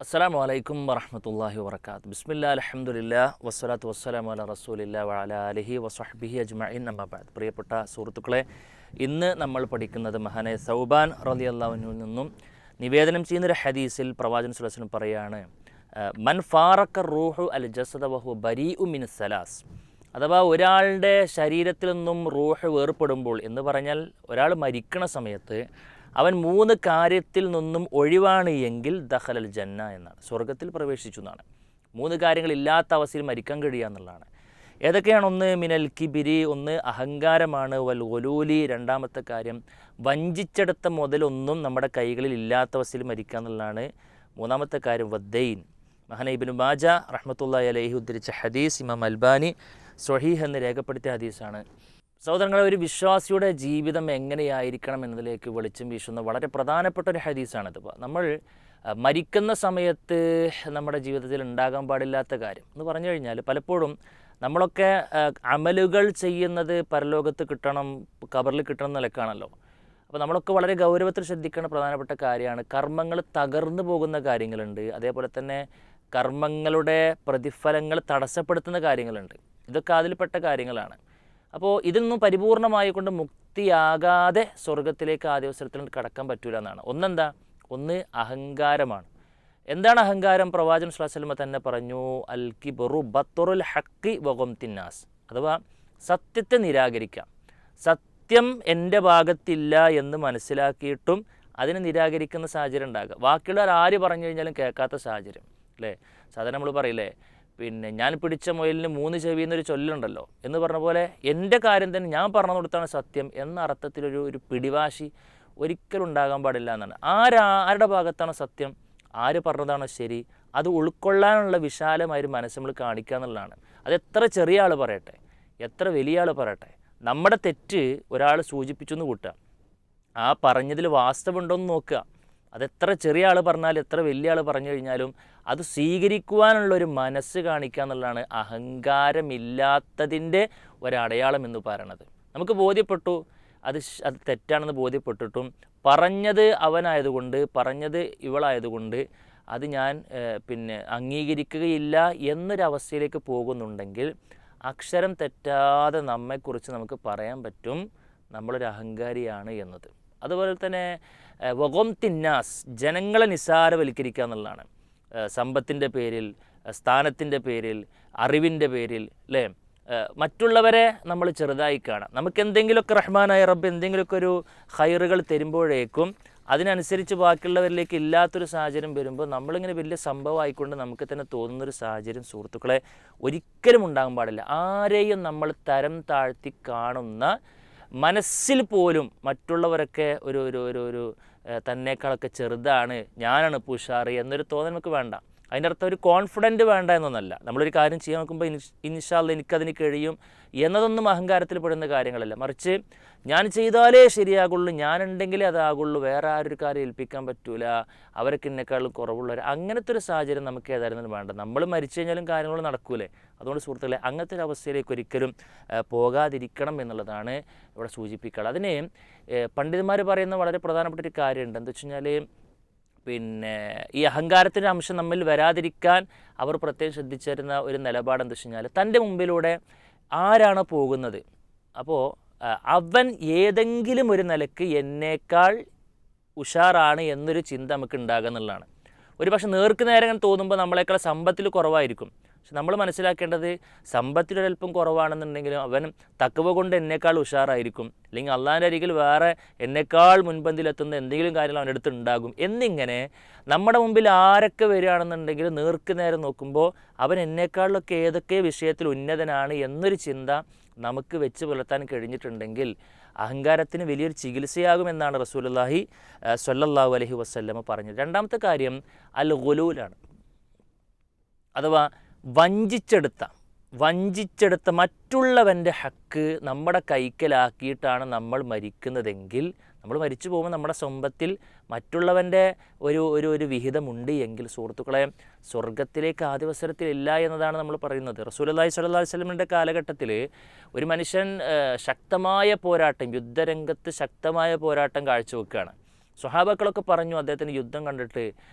അസ്സലാമു അലൈക്കും വറഹ്മത്തുള്ളാഹി വബറകാതുഹു. ബിസ്മില്ലാഹിൽ അൽഹംദുലില്ലാഹ് വസ്സലാത്തു വസ്സലാമു അലാ റസൂലില്ലാഹി വഅലാ ആലിഹി വസ്വഹ്ബിഹി അജ്മഈൻ. അമ്മാ ബഅദ്. പ്രിയപ്പെട്ട സുഹൃത്തുക്കളെ, ഇന്ന് നമ്മൾ പഠിക്കുന്നത് മഹാനായ സൗബാൻ റളിയല്ലാഹു അൻഹുവിൽ നിന്നും നിവേദനം ചെയ്യുന്നൊരു ഹദീസിൽ പ്രവാചകൻ സ്വല്ലല്ലാഹു അലൈഹി വസല്ലം പറയാണ്, മൻ ഫാറഖ റൂഹു അൽ ജസദ വഹുവ ബരീഉ മിനസ് സലാസ്. അഥവാ ഒരാളുടെ ശരീരത്തിൽ നിന്നും റൂഹ് വേർപ്പെടുമ്പോൾ എന്ന് പറഞ്ഞാൽ ഒരാൾ മരിക്കണ സമയത്ത് അവൻ 3 കാര്യത്തിൽ നിന്നും ഒഴിവാണ് എങ്കിൽ ദഖലൽ ജന്ന എന്നാണ്, സ്വർഗത്തിൽ പ്രവേശിച്ചു എന്നാണ്. 3 കാര്യങ്ങളില്ലാത്ത അവസ്ഥയിൽ മരിക്കാൻ കഴിയുക എന്നുള്ളതാണ്. ഏതൊക്കെയാണ്? ഒന്ന് മിനൽ കിബിരി, ഒന്ന് അഹങ്കാരമാണ്. വൽ ഗുലൂലി, രണ്ടാമത്തെ കാര്യം വഞ്ചിച്ചെടുത്ത മുതലൊന്നും നമ്മുടെ കൈകളിൽ ഇല്ലാത്ത അവസ്ഥയിൽ മരിക്കുക എന്നുള്ളതാണ്. മൂന്നാമത്തെ കാര്യം വദ്ദൈൻ. മഹാന ഇബ്നു മാജ റഹ്മത്തുള്ളാഹി അലൈഹി ഉദ്ധരിച്ച ഹദീസ്, ഇമാം അൽബാനി സ്വഹീഹ് എന്ന് രേഖപ്പെടുത്തിയ ഹദീസാണ്. സഹോദരങ്ങളെ, ഒരു വിശ്വാസിയുടെ ജീവിതം എങ്ങനെയായിരിക്കണം എന്നതിലേക്ക് വെളിച്ചം വീശുന്ന വളരെ പ്രധാനപ്പെട്ട ഒരു ഹദീസാണിത്. നമ്മൾ മരിക്കുന്ന സമയത്ത് നമ്മുടെ ജീവിതത്തിൽ ഉണ്ടാകാൻ പാടില്ലാത്ത കാര്യം എന്ന് പറഞ്ഞു കഴിഞ്ഞാൽ, പലപ്പോഴും നമ്മളൊക്കെ അമലുകൾ ചെയ്യുന്നത് പരലോകത്ത് കിട്ടണം, ഖബറിൽ കിട്ടണം എന്ന നിലക്കാണല്ലോ. അപ്പോൾ നമ്മളൊക്കെ വളരെ ഗൗരവത്തിൽ ശ്രദ്ധിക്കേണ്ട പ്രധാനപ്പെട്ട കാര്യമാണ്. കർമ്മങ്ങൾ തകർന്നു പോകുന്ന കാര്യങ്ങളുണ്ട്, അതേപോലെ തന്നെ കർമ്മങ്ങളുടെ പ്രതിഫലങ്ങൾ തടസ്സപ്പെടുത്തുന്ന കാര്യങ്ങളുണ്ട്. ഇതൊക്കെ അതിൽപ്പെട്ട കാര്യങ്ങളാണ്. അപ്പോൾ ഇതിൽ നിന്നും പരിപൂർണമായിക്കൊണ്ട് മുക്തിയാകാതെ സ്വർഗത്തിലേക്ക് ആദ്യവസരത്തിൽ കടക്കാൻ പറ്റൂല എന്നാണ്. ഒന്നെന്താ? ഒന്ന് അഹങ്കാരമാണ്. എന്താണ് അഹങ്കാരം? പ്രവാചകൻ സ്വല്ലല്ലാഹു അലൈഹി വസല്ലം തന്നെ പറഞ്ഞു, അൽ കിബ്റു ബത്റുൽ ഹഖി വഗംതിന്നാസ്. അഥവാ സത്യത്തെ നിരാകരിക്കാം. സത്യം എൻ്റെ ഭാഗത്തില്ല എന്ന് മനസ്സിലാക്കിയിട്ടും അതിനെ നിരാകരിക്കുന്ന സാഹചര്യം ഉണ്ടാകുക. ബാക്കിയുള്ളവർ ആര് പറഞ്ഞു കഴിഞ്ഞാലും കേൾക്കാത്ത സാഹചര്യം, അല്ലേ? സാധാരണ നമ്മൾ പറയില്ലേ, പിന്നെ ഞാൻ പിടിച്ച മുയലിന് 3 ചെവി എന്നൊരു ചൊല്ലുണ്ടല്ലോ എന്ന് പറഞ്ഞ പോലെ, എൻ്റെ കാര്യം തന്നെ ഞാൻ പറഞ്ഞു കൊടുത്താണ് സത്യം എന്ന അർത്ഥത്തിലൊരു പിടിവാശി ഒരിക്കലും ഉണ്ടാകാൻ പാടില്ല എന്നാണ്. ആരുടെ ഭാഗത്താണ് സത്യം, ആര് പറഞ്ഞതാണോ ശരി, അത് ഉൾക്കൊള്ളാനുള്ള വിശാലമായൊരു മനസ്സ് നമ്മൾ കാണിക്കുക എന്നുള്ളതാണ്. അത് എത്ര ചെറിയ ആൾ പറയട്ടെ, എത്ര വലിയ ആൾ പറയട്ടെ, നമ്മുടെ തെറ്റ് ഒരാൾ സൂചിപ്പിച്ചു എന്ന് കൂട്ടുക, ആ പറഞ്ഞതിൽ വാസ്തവമുണ്ടോയെന്ന് നോക്കുക. അതെത്ര ചെറിയ ആൾ പറഞ്ഞാലും എത്ര വലിയ ആൾ പറഞ്ഞു കഴിഞ്ഞാലും അത് സ്വീകരിക്കുവാനുള്ളൊരു മനസ്സ് കാണിക്കുക എന്നുള്ളതാണ് അഹങ്കാരമില്ലാത്തതിൻ്റെ ഒരടയാളം എന്ന് പറയണത്. നമുക്ക് ബോധ്യപ്പെട്ടു അത് തെറ്റാണെന്ന് ബോധ്യപ്പെട്ടിട്ടും പറഞ്ഞത് അവനായതുകൊണ്ട്, പറഞ്ഞത് ഇവളായതുകൊണ്ട് അത് ഞാൻ അംഗീകരിക്കുകയില്ല എന്നൊരവസ്ഥയിലേക്ക് പോകുന്നുണ്ടെങ്കിൽ അക്ഷരം തെറ്റാതെ നമ്മെക്കുറിച്ച് നമുക്ക് പറയാൻ പറ്റും നമ്മളൊരു അഹങ്കാരിയാണ് എന്നത്. അതുപോലെ തന്നെ വഗംതിന്നാസ്, ജനങ്ങളെ നിസ്സാരവൽക്കരിക്കുക എന്നുള്ളതാണ്. സമ്പത്തിൻ്റെ പേരിൽ, സ്ഥാനത്തിൻ്റെ പേരിൽ, അറിവിൻ്റെ പേരിൽ, അല്ലേ, മറ്റുള്ളവരെ നമ്മൾ ചെറുതായി കാണാം. നമുക്ക് എന്തെങ്കിലുമൊക്കെ റഹ്മാനായ റബ്ബ് എന്തെങ്കിലുമൊക്കെ ഒരു ഖൈറുകൾ തരുമ്പോഴേക്കും അതിനനുസരിച്ച് ബാക്കിയുള്ളവരിലേക്ക് ഇല്ലാത്തൊരു സാഹചര്യം വരുമ്പോൾ നമ്മളിങ്ങനെ വലിയ സംഭവമായിക്കൊണ്ട് നമുക്ക് തന്നെ തോന്നുന്നൊരു സാഹചര്യം സുഹൃത്തുക്കളെ ഒരിക്കലും ഉണ്ടാകാൻ പാടില്ല. ആരെയും നമ്മൾ തരം താഴ്ത്തി കാണുന്ന മനസ്സിൽ പോലും മറ്റുള്ളവരൊക്കെ ഒരു തന്നേക്കാളൊക്കെ ചെറുതാണ്, ഞാനാണ് പുഷാറ് എന്നൊരു തോന്നൽ നമുക്ക് വേണ്ട. അതിൻ്റെ അർത്ഥം ഒരു കോൺഫിഡൻറ്റ് വേണ്ട എന്നൊന്നല്ല. നമ്മളൊരു കാര്യം ചെയ്യാൻ നോക്കുമ്പോൾ ഇൻഷാ അല്ലാഹ് എനിക്കതിന് കഴിയും എന്നതൊന്നും അഹങ്കാരത്തിൽ പെടുന്ന കാര്യങ്ങളല്ല. മറിച്ച് ഞാൻ ചെയ്താലേ ശരിയാകുള്ളൂ, ഞാനുണ്ടെങ്കിലേ അതാകുള്ളൂ, വേറെ ആരൊരു കാര്യം ഏൽപ്പിക്കാൻ പറ്റൂല, അവർക്ക് എന്നെക്കാളും കുറവുള്ളവർ, അങ്ങനത്തെ ഒരു സാഹചര്യം നമുക്ക് ഏതായിരുന്നാലും വേണ്ട. നമ്മൾ മരിച്ചു കഴിഞ്ഞാലും കാര്യങ്ങൾ നടക്കൂലേ. അതുകൊണ്ട് സുഹൃത്തുക്കളെ, അങ്ങനത്തെ ഒരു അവസ്ഥയിലേക്ക് ഒരിക്കലും പോകാതിരിക്കണം എന്നുള്ളതാണ് ഇവിടെ സൂചിപ്പിക്കുക. അതിന് പണ്ഡിതന്മാർ പറയുന്ന വളരെ പ്രധാനപ്പെട്ട ഒരു കാര്യമുണ്ട്. എന്താ വെച്ച് കഴിഞ്ഞാൽ, ഈ അഹങ്കാരത്തിൻ്റെ അംശം നമ്മിൽ വരാതിരിക്കാൻ അവർ പ്രത്യേകം ശ്രദ്ധിച്ചിരുന്ന ഒരു നിലപാട് എന്താ വെച്ച് കഴിഞ്ഞാൽ, തൻ്റെ മുമ്പിലൂടെ ആരാണ് പോകുന്നത്, അപ്പോൾ അവൻ ഏതെങ്കിലും ഒരു നിലക്ക് എന്നേക്കാൾ ഉഷാറാണ് എന്നൊരു ചിന്ത നമുക്ക് ഉണ്ടാകുക എന്നുള്ളതാണ്. ഒരു പക്ഷേ നേർക്ക് നേരം തോന്നുമ്പോൾ നമ്മളെക്കാൾ സമ്പത്തിൽ കുറവായിരിക്കും. പക്ഷെ നമ്മൾ മനസ്സിലാക്കേണ്ടത്, സമ്പത്തിലൊരൽപ്പം കുറവാണെന്നുണ്ടെങ്കിലും അവൻ തഖ്വ കൊണ്ട് എന്നേക്കാൾ ഉഷാറായിരിക്കും, അല്ലെങ്കിൽ അള്ളാഹിൻ്റെ അരികിൽ വേറെ എന്നേക്കാൾ മുൻപന്തിയിലെത്തുന്ന എന്തെങ്കിലും കാര്യങ്ങൾ അവൻ്റെ അടുത്ത് ഉണ്ടാകും എന്നിങ്ങനെ നമ്മുടെ മുമ്പിൽ ആരൊക്കെ വരികയാണെന്നുണ്ടെങ്കിൽ നേർക്ക് നേരം നോക്കുമ്പോൾ അവൻ എന്നേക്കാളിലൊക്കെ ഏതൊക്കെ വിഷയത്തിൽ ഉന്നതനാണ് എന്നൊരു ചിന്ത നമുക്ക് വെച്ച് പുലർത്താൻ കഴിഞ്ഞിട്ടുണ്ടെങ്കിൽ അഹങ്കാരത്തിന് വലിയൊരു ചികിത്സയാകുമെന്നാണ് റസൂലുള്ളാഹി സ്വല്ലല്ലാഹു അലൈഹി വസല്ലം പറഞ്ഞത്. രണ്ടാമത്തെ കാര്യം അൽ ഗുലൂലാണ്. അഥവാ വഞ്ചിച്ചെടുത്ത മറ്റുള്ളവൻ്റെ ഹക്ക് നമ്മുടെ കൈക്കലാക്കിയിട്ടാണ് നമ്മൾ മരിക്കുന്നതെങ്കിൽ, നമ്മൾ മരിച്ചു പോകുമ്പോൾ നമ്മുടെ സമ്പത്തിൽ മറ്റുള്ളവൻ്റെ ഒരു വിഹിതമുണ്ട് എങ്കിൽ സുഹൃത്തുക്കളെ, സ്വർഗത്തിലേക്ക് ആദ്യവസരത്തിലില്ല എന്നതാണ് നമ്മൾ പറയുന്നത്. റസൂലുള്ളാഹി സ്വല്ലല്ലാഹു അലൈഹി വസല്ലമിൻ്റെ കാലഘട്ടത്തിൽ ഒരു മനുഷ്യൻ ശക്തമായ പോരാട്ടം, യുദ്ധരംഗത്ത് ശക്തമായ പോരാട്ടം കാഴ്ചവെക്കുകയാണ്. സ്വഹാബാക്കളൊക്കെ പറഞ്ഞു അദ്ദേഹത്തിന് യുദ്ധം കണ്ടിട്ട്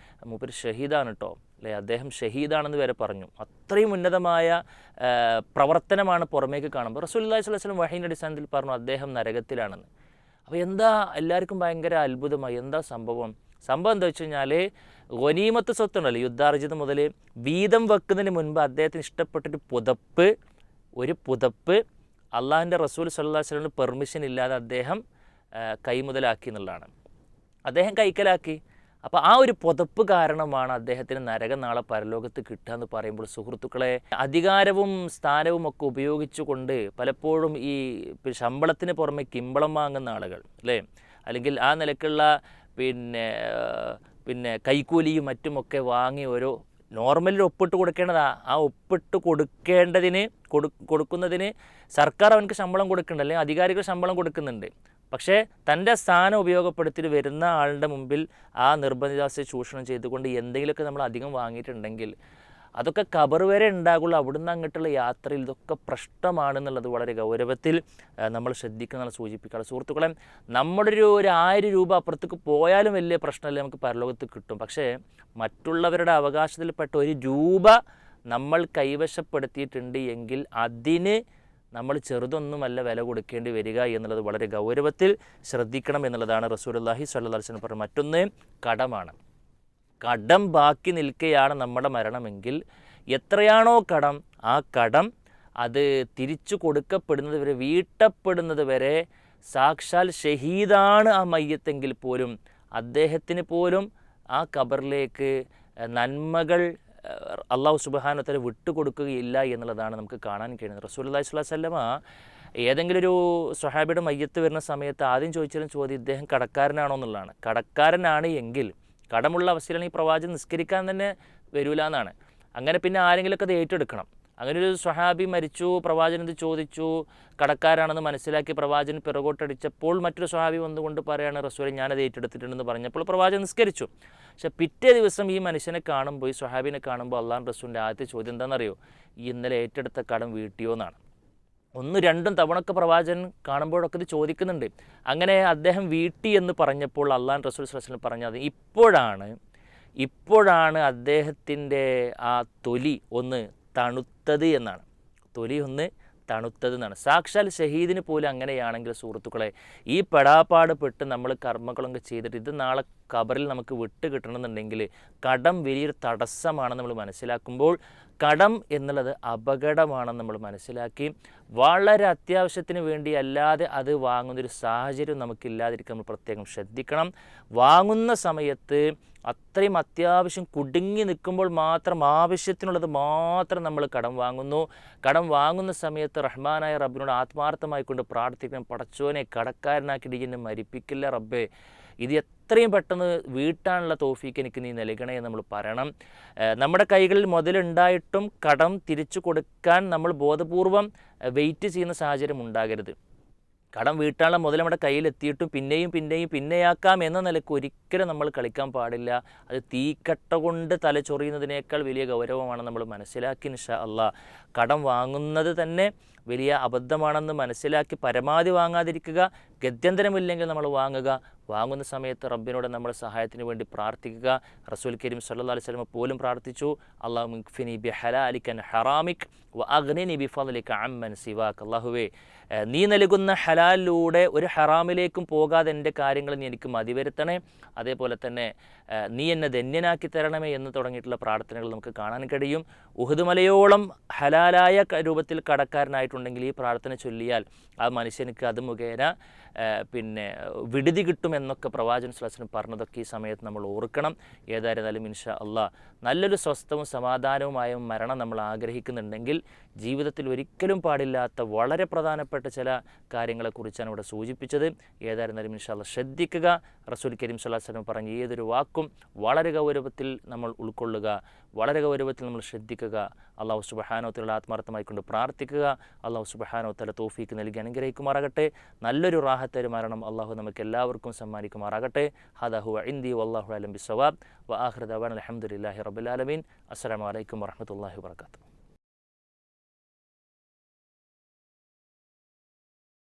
മൂപ്പര് ഷഹീദാണ് കേട്ടോ, അല്ലേ, അദ്ദേഹം ഷഹീദാണെന്ന് വരെ പറഞ്ഞു. അത്രയും ഉന്നതമായ പ്രവർത്തനമാണ് പുറമേക്ക് കാണുമ്പോൾ. റസൂലുള്ളാഹി സ്വല്ലല്ലാഹു അലൈഹി വസല്ലം വഹീൻ്റെ അടിസ്ഥാനത്തിൽ പറഞ്ഞു അദ്ദേഹം നരകത്തിലാണെന്ന്. അപ്പോൾ എന്താ എല്ലാവർക്കും ഭയങ്കര അത്ഭുതമായി, എന്താ സംഭവം എന്താ വെച്ച് കഴിഞ്ഞാൽ, ഗനീമത്ത് സ്വത്തുണ്ടല്ലോ, യുദ്ധാർജിതം മുതൽ വീതം വെക്കുന്നതിന് മുൻപ് അദ്ദേഹത്തിന് ഇഷ്ടപ്പെട്ടൊരു പുതപ്പ് അള്ളാഹുവിൻ്റെ റസൂൽ സ്വല്ലല്ലാഹു അലൈഹി വസല്ലം പെർമിഷൻ ഇല്ലാതെ അദ്ദേഹം കൈമുതലാക്കി എന്നുള്ളതാണ്. അദ്ദേഹം കൈക്കലാക്കി. അപ്പോൾ ആ ഒരു പുതപ്പ് കാരണമാണ് അദ്ദേഹത്തിന് നരകം നാളെ പരലോകത്ത് കിട്ടുക എന്ന് പറയുമ്പോൾ സുഹൃത്തുക്കളെ, അധികാരവും സ്ഥാനവും ഒക്കെ ഉപയോഗിച്ചുകൊണ്ട് പലപ്പോഴും ഈ ശമ്പളത്തിന് പുറമെ കിമ്പളം വാങ്ങുന്ന ആളുകൾ, അല്ലേ, അല്ലെങ്കിൽ ആ നിലക്കുള്ള പിന്നെ കൈക്കൂലിയും മറ്റുമൊക്കെ വാങ്ങി ഓരോ നോർമലിൽ ഒപ്പിട്ട് കൊടുക്കേണ്ടതാ. ആ ഒപ്പിട്ട് കൊടുക്കുന്നതിന് സർക്കാർ അവനക്ക് ശമ്പളം കൊടുക്കുന്നുണ്ട്, അല്ലെങ്കിൽ അധികാരികൾ ശമ്പളം കൊടുക്കുന്നുണ്ട്. പക്ഷേ തൻ്റെ സ്ഥാനം ഉപയോഗപ്പെടുത്തിയിട്ട് വരുന്ന ആളുടെ മുമ്പിൽ ആ നിർബന്ധിതാവസ്ഥയെ ചൂഷണം ചെയ്തുകൊണ്ട് എന്തെങ്കിലുമൊക്കെ നമ്മൾ അധികം വാങ്ങിയിട്ടുണ്ടെങ്കിൽ അതൊക്കെ ഖബർ വരെ ഉണ്ടാകുള്ളൂ. അവിടുന്ന് അങ്ങോട്ടുള്ള യാത്രയിൽ ഇതൊക്കെ പ്രശ്നമാണെന്നുള്ളത് വളരെ ഗൗരവത്തിൽ നമ്മൾ ശ്രദ്ധിക്കുന്നതാണ് സൂചിപ്പിക്കാറ്. സുഹൃത്തുക്കളെ, നമ്മുടെ ഒരു 1000 രൂപ അപ്പുറത്തേക്ക് പോയാലും വലിയ പ്രശ്നമല്ല, നമുക്ക് പരലോകത്ത് കിട്ടും. പക്ഷേ മറ്റുള്ളവരുടെ അവകാശത്തിൽപ്പെട്ട 1 രൂപ നമ്മൾ കൈവശപ്പെടുത്തിയിട്ടുണ്ട് എങ്കിൽ അതിന് നമ്മൾ ചെറുതൊന്നുമല്ല വില കൊടുക്കേണ്ടി വരിക എന്നുള്ളത് വളരെ ഗൗരവത്തിൽ ശ്രദ്ധിക്കണം എന്നുള്ളതാണ് റസൂലുള്ളാഹി സ്വല്ലല്ലാഹു അലൈഹി വസല്ലം പറഞ്ഞത്. മറ്റൊന്ന് കടമാണ്. കടം ബാക്കി നിൽക്കുകയാണ് നമ്മുടെ മരണമെങ്കിൽ എത്രയാണോ കടം, ആ കടം അത് തിരിച്ചു കൊടുക്കപ്പെടുന്നത് വരെ, വീട്ടപ്പെടുന്നത് വരെ, സാക്ഷാൽ ഷഹീദാണ് ആ മയ്യത്തെങ്കിൽ പോലും അദ്ദേഹത്തിന് പോലും ആ ഖബറിലേക്ക് നന്മകൾ അള്ളാഹു സുബ്ഹാനഹു വ തആല വിട്ടുകൊടുക്കുകയില്ല എന്നുള്ളതാണ് നമുക്ക് കാണാൻ കഴിയുന്നത്. റസൂലുള്ളാഹി സ്വല്ലല്ലാഹു അലൈഹി വസല്ലമ ഏതെങ്കിലും ഒരു സ്വഹാബിയുടെ മയ്യത്ത് വരുന്ന സമയത്ത് ആദ്യം ചോദിച്ചിരുന്ന ചോദ്യം ഇദ്ദേഹം കടക്കാരനാണോ എന്നുള്ളതാണ്. കടക്കാരനാണ് എങ്കിൽ കടമുള്ള അവസ്ഥയിലാണ് ഈ പ്രവാചകൻ നിസ്കരിക്കാൻ തന്നെ വരൂല എന്നാണ്. അങ്ങനെ പിന്നെ ആരെങ്കിലുമൊക്കെ അത് ഏറ്റെടുക്കണം. അങ്ങനെ ഒരു സ്വഹാബി മരിച്ചു, പ്രവാചകൻ ഇത് ചോദിച്ചു, കടക്കാരാണെന്ന് മനസ്സിലാക്കി പ്രവാചകൻ പിറകോട്ടടിച്ചപ്പോൾ മറ്റൊരു സ്വഹാബി വന്നുകൊണ്ട് പറയാണ് റസൂലെ ഞാനത് ഏറ്റെടുത്തിട്ടുണ്ടെന്ന് പറഞ്ഞപ്പോൾ പ്രവാചകൻ നിസ്കരിച്ചു. പക്ഷെ പിറ്റേ ദിവസം ഈ മനുഷ്യനെ കാണുമ്പോൾ, ഈ സ്വഹാബിനെ കാണുമ്പോൾ അള്ളാഹു റസൂലിൻ്റെ ആദ്യത്തെ ചോദ്യം എന്താണെന്നറിയോ? ഈ ഇന്നലെ ഏറ്റെടുത്ത കടം വീട്ടിയോ എന്നാണ്. 1-2 തവണയൊക്കെ പ്രവാചകൻ കാണുമ്പോഴൊക്കെ ഇത് ചോദിക്കുന്നുണ്ട്. അങ്ങനെ അദ്ദേഹം വീട്ടി എന്ന് പറഞ്ഞപ്പോൾ അള്ളാഹു റസൂൽ സ്വല്ലല്ലാഹു അലൈഹി വസല്ലം പറഞ്ഞത് ഇപ്പോഴാണ് അദ്ദേഹത്തിൻ്റെ ആ തൊലി ഒന്ന് തണുത്തത് എന്നാണ്. തൊലി ഒന്ന് തണുത്തത് എന്നാണ്. സാക്ഷാൽ ഷഹീദിന് പോലും അങ്ങനെയാണെങ്കിൽ സുഹൃത്തുക്കളെ, ഈ പെടാപ്പാട് പെട്ട് നമ്മൾ കർമ്മങ്ങളൊക്കെ ചെയ്തിട്ട് ഇത് നാളെ ഖബറിൽ നമുക്ക് വിട്ട് കിട്ടണമെന്നുണ്ടെങ്കിൽ കടം വലിയൊരു തടസ്സമാണെന്ന് നമ്മൾ മനസ്സിലാക്കുമ്പോൾ, കടം എന്നുള്ളത് അപകടമാണെന്ന് നമ്മൾ മനസ്സിലാക്കി വളരെ അത്യാവശ്യത്തിന് വേണ്ടി അല്ലാതെ അത് വാങ്ങുന്നൊരു സാഹചര്യം നമുക്കില്ലാതിരിക്കാൻ നമ്മൾ പ്രത്യേകം ശ്രദ്ധിക്കണം. വാങ്ങുന്ന സമയത്ത് അത്രയും അത്യാവശ്യം കുടുങ്ങി നിൽക്കുമ്പോൾ മാത്രം, ആവശ്യത്തിനുള്ളത് മാത്രം നമ്മൾ കടം വാങ്ങുന്നു. കടം വാങ്ങുന്ന സമയത്ത് റഹ്മാനായ റബ്ബിനോട് ആത്മാർത്ഥമായിക്കൊണ്ട് പ്രാർത്ഥിക്കണം, പടച്ചോനെ കടക്കാരനാക്കിയിട്ട് എന്നെ മരിപ്പിക്കില്ല റബ്ബേ, ഇത് എത്രയും പെട്ടെന്ന് വീട്ടാനുള്ള തൗഫീക്ക് എനിക്ക് നീ നൽകണേ എന്ന് നമ്മൾ പറയണം. നമ്മുടെ കൈകളിൽ മുതലുണ്ടായിട്ടും കടം തിരിച്ചു കൊടുക്കാൻ നമ്മൾ ബോധപൂർവം വെയിറ്റ് ചെയ്യുന്ന സാഹചര്യം ഉണ്ടാകരുത്. കടം വീട്ടാനുള്ള മുതൽ നമ്മുടെ കയ്യിലെത്തിയിട്ടും പിന്നെയാക്കാം എന്ന നിലയ്ക്ക് ഒരിക്കലും നമ്മൾ കളിക്കാൻ പാടില്ല. അത് തീക്കട്ട കൊണ്ട് തലചൊറിയുന്നതിനേക്കാൾ വലിയ ഗൗരവമാണ് നമ്മൾ മനസ്സിലാക്കി ഇൻഷാ അള്ളാഹ്. കടം വാങ്ങുന്നത് തന്നെ വലിയ അബദ്ധമാണെന്ന് മനസ്സിലാക്കി പരമാവധി വാങ്ങാതിരിക്കുക. ഗത്യന്തരമില്ലെങ്കിൽ നമ്മൾ വാങ്ങുന്ന സമയത്ത് റബ്ബിനോട് നമ്മൾ സഹായത്തിന് വേണ്ടി പ്രാർത്ഥിക്കുക. റസൂൽ കരീം സല്ലല്ലാഹു അലൈഹി വസല്ലം പോലും പ്രാർത്ഥിച്ചു, അല്ലാഹുമ്മ ഇക്ഫിനി ബിഹലാലിക അൻ ഹറാമിക് വഅഗ്നിനി ബിഫദ്ലിക അമ്മൻ സിവാക്. അല്ലാഹുവേ, നീ നൽകുന്ന ഹലാലിലൂടെ ഒരു ഹറാമിലേക്കും പോകാതെ എൻ്റെ കാര്യങ്ങൾ നീ എനിക്ക് മതിവരുത്തണേ. അതേപോലെ തന്നെ നീ എന്നെ ധന്യനാക്കി തരണമേ എന്ന് തുടങ്ങിയിട്ടുള്ള പ്രാർത്ഥനകൾ നമുക്ക് കാണാൻ കഴിയും. ഉഹുദ് മലയോളം ഹലാലായ രൂപത്തിൽ കടക്കാരനായിട്ടുണ്ടെങ്കിൽ ഈ പ്രാർത്ഥന ചൊല്ലിയാൽ ആ മനുഷ്യനിക്ക് അത് മുഖേന വിടുതി കിട്ടുമെന്നൊക്കെ പ്രവാചകൻ സ്വല്ലല്ലാഹു അലൈഹി വസല്ലം പറഞ്ഞതൊക്കെ ഈ സമയത്ത് നമ്മൾ ഓർക്കണം. ഏതായിരുന്നാലും ഇൻഷാ അള്ളാഹ് നല്ലൊരു സ്വസ്ഥവും സമാധാനവുമായ മരണം നമ്മൾ ആഗ്രഹിക്കുന്നുണ്ടെങ്കിൽ ജീവിതത്തിൽ ഒരിക്കലും പാടില്ലാത്ത വളരെ പ്രധാനപ്പെട്ട ചില കാര്യങ്ങളെക്കുറിച്ചാണ് ഇവിടെ സൂചിപ്പിച്ചത്. ഏതായിരുന്നാലും ഇൻഷാ അള്ളാഹ് ശ്രദ്ധിക്കുക. റസൂൽ കരീം സ്വല്ലല്ലാഹു അലൈഹി വസല്ലം പറഞ്ഞ ഏതൊരു വാക്കും വളരെ ഗൗരവത്തിൽ നമ്മൾ ഉൾക്കൊള്ളുക, വളരെ ഗൗരവത്തിൽ നമ്മൾ ശ്രദ്ധിക്കുക. അല്ലാഹു സുബ്ഹാനഹു വ തആല ആത്മാർത്ഥമായിക്കൊണ്ട് പ്രാർത്ഥിക്കുക. അല്ലാഹു സുബ്ഹാനഹു വ തആല തൗഫീക്ക് നൽകി അനുഗ്രഹിക്കുമാറാകട്ടെ. നല്ലൊരു റാഹത്തൊരു മരണം അല്ലാഹു നമുക്ക് എല്ലാവർക്കും സമ്മാനിക്കുമാറാകട്ടെ. ഹദാ ഹുവ ഇൻദി വല്ലാഹു അലം ബിസ്സവാബ് വ ആഖിറു ദഅവാന അൽഹംദുലില്ലാഹി റബ്ബിൽ ആലമീൻ. അസ്സലാമു അലൈക്കും വറഹ്മത്തുള്ളാഹി വബറകാതുഹു.